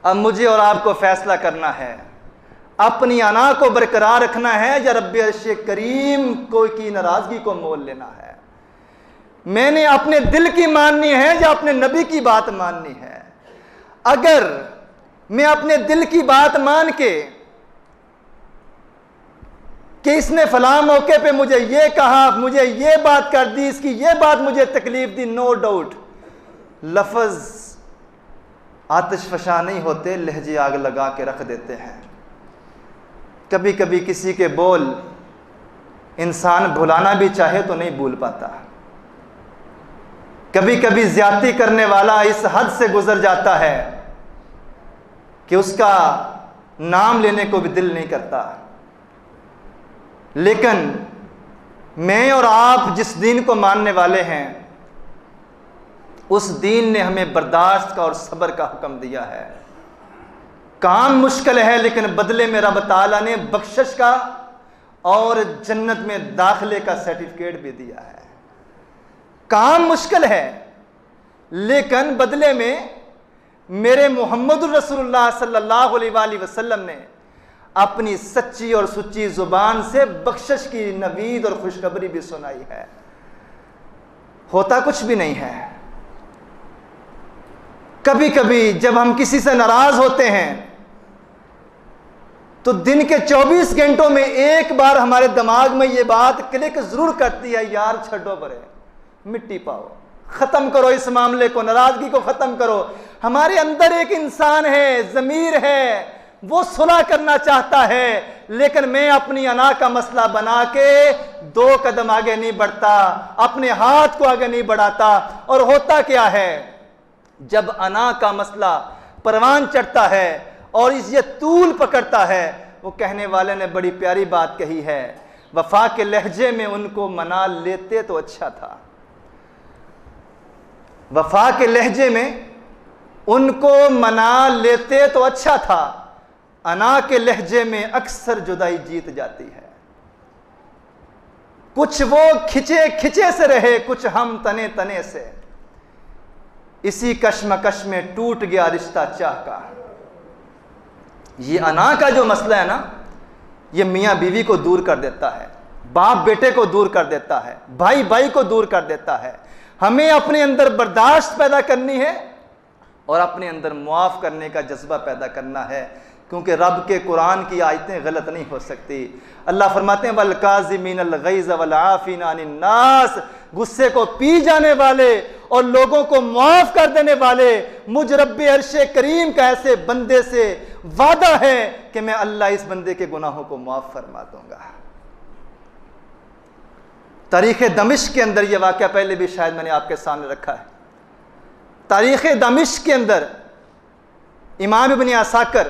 اب مجھے اور آپ کو فیصلہ کرنا ہے، اپنی انا کو برقرار رکھنا ہے یا رب عرش کریم کی ناراضگی کو مول لینا ہے؟ میں نے اپنے دل کی ماننی ہے یا اپنے نبی کی بات ماننی ہے؟ اگر میں اپنے دل کی بات مان کے کہ اس نے فلاں موقع پہ مجھے یہ کہا، مجھے یہ بات کر دی، اس کی یہ بات مجھے تکلیف دی، نو ڈاؤٹ لفظ آتش فشاں نہیں ہوتے، لہجے آگ لگا کے رکھ دیتے ہیں۔ کبھی کبھی کسی کے بول انسان بھلانا بھی چاہے تو نہیں بھول پاتا، کبھی کبھی زیادتی کرنے والا اس حد سے گزر جاتا ہے کہ اس کا نام لینے کو بھی دل نہیں کرتا۔ لیکن میں اور آپ جس دین کو ماننے والے ہیں، اس دین نے ہمیں برداشت کا اور صبر کا حکم دیا ہے۔ کام مشکل ہے لیکن بدلے میں رب تعالیٰ نے بخشش کا اور جنت میں داخلے کا سرٹیفکیٹ بھی دیا ہے۔ کام مشکل ہے لیکن بدلے میں میرے محمد الرسول اللہ صلی اللہ علیہ وآلہ وسلم نے اپنی سچی اور سچی زبان سے بخشش کی نوید اور خوشخبری بھی سنائی ہے۔ ہوتا کچھ بھی نہیں ہے۔ کبھی کبھی جب ہم کسی سے ناراض ہوتے ہیں تو دن کے 24 گھنٹوں میں ایک بار ہمارے دماغ میں یہ بات کلک ضرور کرتی ہے، یار چھڈو پرے، مٹی پاؤ، ختم کرو اس معاملے کو، ناراضگی کو ختم کرو۔ ہمارے اندر ایک انسان ہے، ضمیر ہے، وہ صلح کرنا چاہتا ہے، لیکن میں اپنی انا کا مسئلہ بنا کے 2 قدم آگے نہیں بڑھتا، اپنے ہاتھ کو آگے نہیں بڑھاتا۔ اور ہوتا کیا ہے، جب انا کا مسئلہ پروان چڑھتا ہے اور یہ طول پکڑتا ہے، وہ کہنے والے نے بڑی پیاری بات کہی ہے، وفا کے لہجے میں ان کو منا لیتے تو اچھا تھا۔ وفا کے لہجے میں ان کو منا لیتے تو اچھا تھا، انا کے لہجے میں اکثر جدائی جیت جاتی ہے۔ کچھ وہ کھچے کھچے سے رہے، کچھ ہم تنے تنے سے، اسی کشمکش میں ٹوٹ گیا رشتہ چاہ کا۔ یہ انا کا جو مسئلہ ہے نا، یہ میاں بیوی کو دور کر دیتا ہے، باپ بیٹے کو دور کر دیتا ہے، بھائی بھائی کو دور کر دیتا ہے۔ ہمیں اپنے اندر برداشت پیدا کرنی ہے اور اپنے اندر معاف کرنے کا جذبہ پیدا کرنا ہے، کیونکہ رب کے قرآن کی آیتیں غلط نہیں ہو سکتی۔ اللہ فرماتے ہیں وَالْكَاظِمِينَ الْغَيْظَ وَالْعَافِينَ عَنِ النَّاسِ، غصے کو پی جانے والے اور لوگوں کو معاف کر دینے والے، مجھ رب عرش کریم کا ایسے بندے سے وعدہ ہے کہ میں اللہ اس بندے کے گناہوں کو معاف فرما دوں گا۔ تاریخ دمشق کے اندر یہ واقعہ پہلے بھی شاید میں نے آپ کے سامنے رکھا ہے۔ تاریخ دمشق کے اندر امام ابن عساکر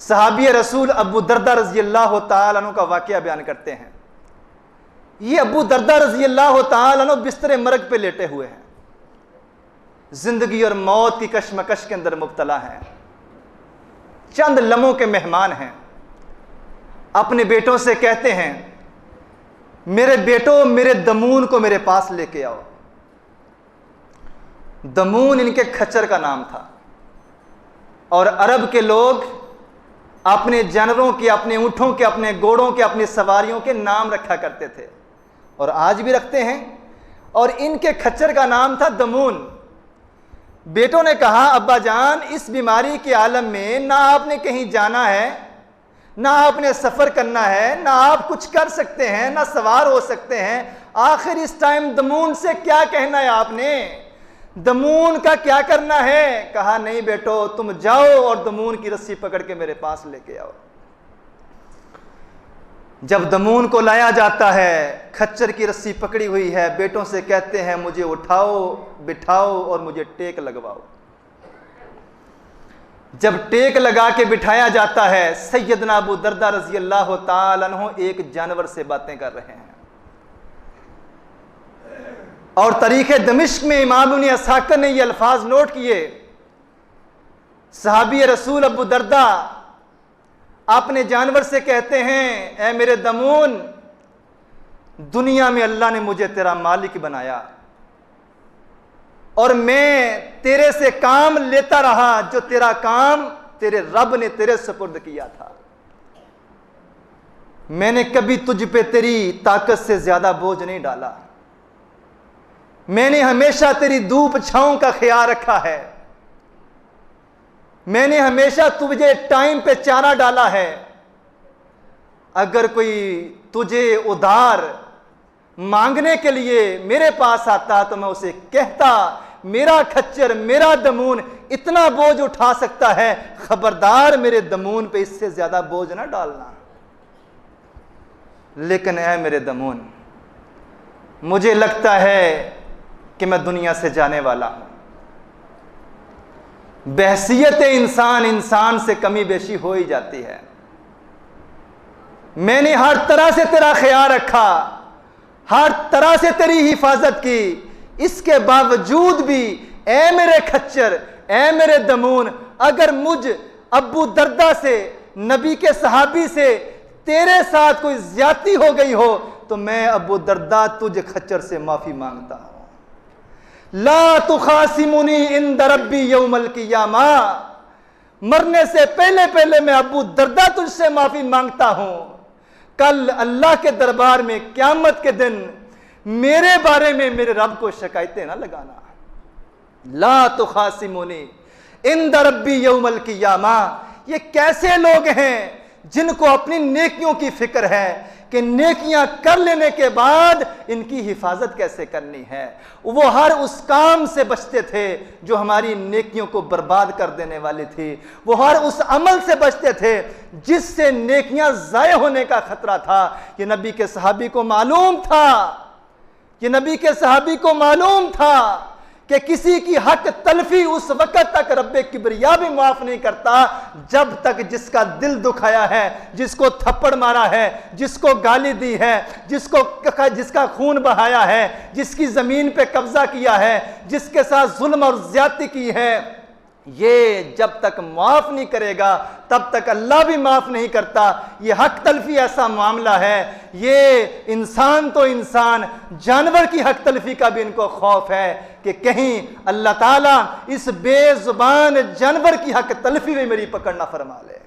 صحابی رسول ابو دردہ رضی اللہ تعالیٰ عنہ کا واقعہ بیان کرتے ہیں۔ یہ ابو دردہ رضی اللہ تعالیٰ عنہ بستر مرگ پہ لیٹے ہوئے ہیں، زندگی اور موت کی کشمکش کے اندر مبتلا ہیں، چند لمحوں کے مہمان ہیں۔ اپنے بیٹوں سے کہتے ہیں میرے بیٹوں میرے دمون کو میرے پاس لے کے آؤ۔ دمون ان کے کھچر کا نام تھا، اور عرب کے لوگ اپنے جانوروں کے، اپنے اونٹوں کے، اپنے گھوڑوں کے، اپنی سواریوں کے نام رکھا کرتے تھے، اور آج بھی رکھتے ہیں، اور ان کے کھچر کا نام تھا دمون۔ بیٹوں نے کہا ابا جان اس بیماری کے عالم میں نہ آپ نے کہیں جانا ہے، نہ آپ نے سفر کرنا ہے، نہ آپ کچھ کر سکتے ہیں، نہ سوار ہو سکتے ہیں، آخر اس ٹائم دمون سے کیا کہنا ہے آپ نے؟ دمون کا کیا کرنا ہے؟ کہا نہیں بیٹو تم جاؤ اور دمون کی رسی پکڑ کے میرے پاس لے کے آؤ۔ جب دمون کو لایا جاتا ہے، کھچر کی رسی پکڑی ہوئی ہے، بیٹوں سے کہتے ہیں مجھے اٹھاؤ بٹھاؤ اور مجھے ٹیک لگواؤ۔ جب ٹیک لگا کے بٹھایا جاتا ہے، سیدنا ابو دردہ رضی اللہ تعالیٰ عنہ ایک جانور سے باتیں کر رہے ہیں، اور تاریخ دمشق میں امام ابن عساکر نے یہ الفاظ نوٹ کیے، صحابی رسول ابو دردہ اپنے جانور سے کہتے ہیں اے میرے دمون، دنیا میں اللہ نے مجھے تیرا مالک بنایا، اور میں تیرے سے کام لیتا رہا جو تیرا کام تیرے رب نے تیرے سپرد کیا تھا۔ میں نے کبھی تجھ پہ تیری طاقت سے زیادہ بوجھ نہیں ڈالا، میں نے ہمیشہ تیری دھوپ چھاؤں کا خیال رکھا ہے، میں نے ہمیشہ تجھے ٹائم پہ چارہ ڈالا ہے۔ اگر کوئی تجھے ادھار مانگنے کے لیے میرے پاس آتا تو میں اسے کہتا میرا کھچر میرا دمون اتنا بوجھ اٹھا سکتا ہے، خبردار میرے دمون پہ اس سے زیادہ بوجھ نہ ڈالنا۔ لیکن اے میرے دمون، مجھے لگتا ہے کہ میں دنیا سے جانے والا ہوں، بحیثیت انسان سے کمی بیشی ہو ہی جاتی ہے، میں نے ہر طرح سے تیرا خیال رکھا، ہر طرح سے تیری حفاظت کی، اس کے باوجود بھی اے میرے کھچر اے میرے دمون، اگر مجھ ابو دردہ سے نبی کے صحابی سے تیرے ساتھ کوئی زیادتی ہو گئی ہو تو میں ابو دردہ تجھ کھچر سے معافی مانگتا ہوں۔ لا تخاصمنی عند ربی یوم القیامہ، مرنے سے پہلے میں ابو دردہ تجھ سے معافی مانگتا ہوں، کل اللہ کے دربار میں قیامت کے دن میرے بارے میں میرے رب کو شکایتیں نہ لگانا۔ لا تخاصمنی عند ربی یوم القیامہ، یہ کیسے لوگ ہیں جن کو اپنی نیکیوں کی فکر ہے کہ نیکیاں کر لینے کے بعد ان کی حفاظت کیسے کرنی ہے۔ وہ ہر اس کام سے بچتے تھے جو ہماری نیکیوں کو برباد کر دینے والی تھی، وہ ہر اس عمل سے بچتے تھے جس سے نیکیاں ضائع ہونے کا خطرہ تھا۔ یہ نبی کے صحابی کو معلوم تھا، یہ نبی کے صحابی کو معلوم تھا کہ کسی کی حق تلفی اس وقت تک رب کبریا بھی معاف نہیں کرتا جب تک جس کا دل دکھایا ہے، جس کو تھپڑ مارا ہے، جس کو گالی دی ہے، جس کا خون بہایا ہے، جس کی زمین پہ قبضہ کیا ہے، جس کے ساتھ ظلم اور زیادتی کی ہے، یہ جب تک معاف نہیں کرے گا تب تک اللہ بھی معاف نہیں کرتا۔ یہ حق تلفی ایسا معاملہ ہے، یہ انسان تو انسان، جانور کی حق تلفی کا بھی ان کو خوف ہے کہ کہیں اللہ تعالیٰ اس بے زبان جانور کی حق تلفی میں میری پکڑ نہ فرما لے،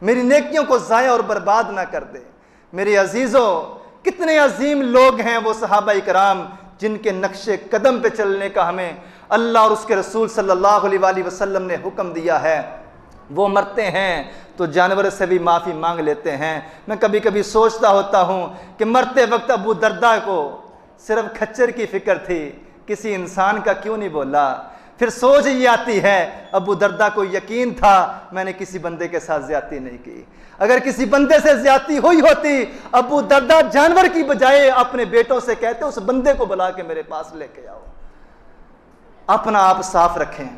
میری نیکیوں کو ضائع اور برباد نہ کر دے۔ میرے عزیزوں، کتنے عظیم لوگ ہیں وہ صحابہ کرام جن کے نقش قدم پہ چلنے کا ہمیں اللہ اور اس کے رسول صلی اللہ علیہ وآلہ وسلم نے حکم دیا ہے۔ وہ مرتے ہیں تو جانور سے بھی معافی مانگ لیتے ہیں۔ میں کبھی کبھی سوچتا ہوتا ہوں کہ مرتے وقت ابو دردہ کو صرف کھچر کی فکر تھی، کسی انسان کا کیوں نہیں بولا؟ پھر سوچ یہ آتی ہے ابو دردہ کو یقین تھا میں نے کسی بندے کے ساتھ زیادتی نہیں کی، اگر کسی بندے سے زیادتی ہوئی ہوتی ابو دردہ جانور کی بجائے اپنے بیٹوں سے کہتے اس بندے کو بلا کے میرے پاس لے کے آؤ۔ اپنا آپ صاف رکھیں،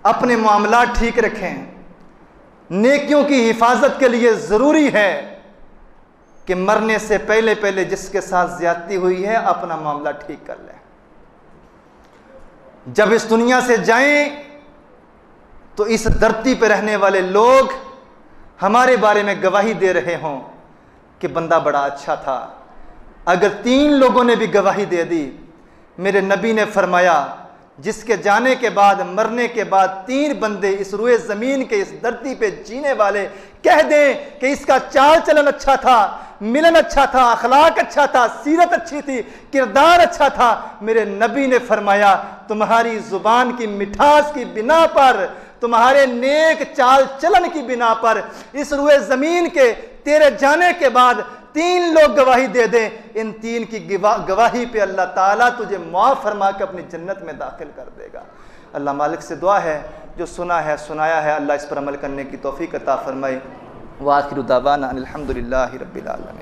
اپنے معاملات ٹھیک رکھیں، نیکیوں کی حفاظت کے لیے ضروری ہے کہ مرنے سے پہلے جس کے ساتھ زیادتی ہوئی ہے اپنا معاملہ ٹھیک کر لیں۔ جب اس دنیا سے جائیں تو اس دھرتی پہ رہنے والے لوگ ہمارے بارے میں گواہی دے رہے ہوں کہ بندہ بڑا اچھا تھا۔ اگر 3 لوگوں نے بھی گواہی دے دی، میرے نبی نے فرمایا جس کے جانے کے بعد مرنے کے بعد 3 بندے اس روئے زمین کے اس دھرتی پہ جینے والے کہہ دیں کہ اس کا چال چلن اچھا تھا، ملن اچھا تھا، اخلاق اچھا تھا، سیرت اچھی تھی، کردار اچھا تھا، میرے نبی نے فرمایا تمہاری زبان کی مٹھاس کی بنا پر، تمہارے نیک چال چلن کی بنا پر اس روئے زمین کے تیرے جانے کے بعد 3 لوگ گواہی دے دیں، ان 3 کی گواہی پہ اللہ تعالیٰ تجھے معاف فرما کے اپنی جنت میں داخل کر دے گا۔ اللہ مالک سے دعا ہے جو سنا ہے سنایا ہے اللہ اس پر عمل کرنے کی توفیق عطا فرمائے۔ وآخر دعوانا الحمدللہ رب العالمین۔